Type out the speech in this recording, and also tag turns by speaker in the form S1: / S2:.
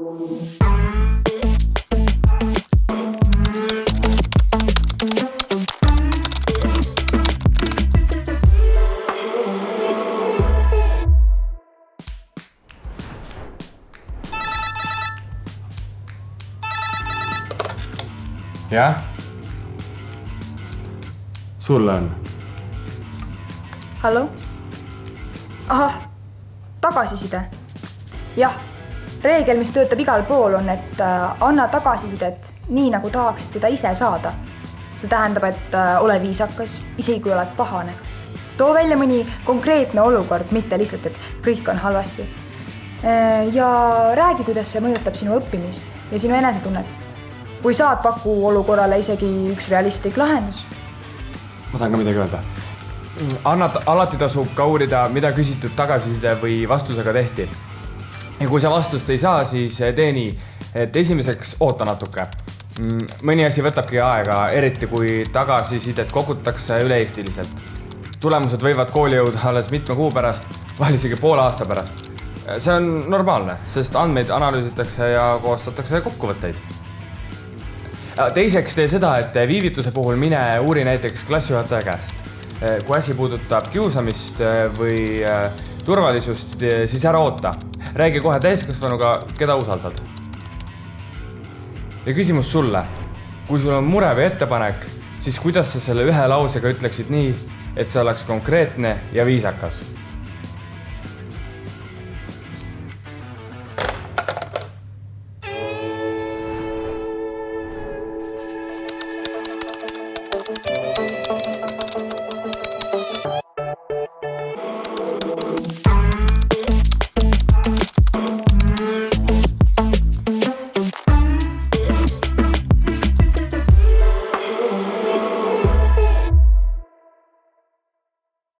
S1: Jah? Sulle on?
S2: Hallo? Ahah, tagasiside. Jah, reegel, mis töötab igal pool on, et anna tagasisidet nii, nagu tahaksid seda ise saada. See tähendab, et ole viisakas, isegi kui oled pahane. Too välja mõni konkreetne olukord, mitte lihtsalt, et kõik on halvasti. Ja räägi, kuidas see mõjutab sinu õppimist ja sinu enesetunnet. Kui saad, paku olukorrale isegi üks realistlik lahendus.
S1: Ma tahan ka midagi öelda. Alati tasub ka uurida, mida küsitud tagasiside või vastusega tehti. Ja kui sa vastust ei saa, siis tee nii, et esimeseks oota natuke. Mõni asi võtabki aega, eriti kui tagasisidet kogutakse üle-eestiliselt. Tulemused võivad kooli jõuda alles mitme kuu pärast, vahel isegi poole aasta pärast. See on normaalne, sest andmeid analüüsitakse ja koostatakse kokkuvõtteid. Teiseks tee seda, et viivituse puhul mine uuri näiteks klassijuhataja käest. Kui asi puudutab kiusamist või turvalisust, siis ära oota. Räägi kohe täiskasvanuga, keda usaldad. Ja küsimus sulle. Kui sul on mure või ettepanek, siis kuidas sa selle ühe lausega ütleksid nii, et see oleks konkreetne ja viisakas?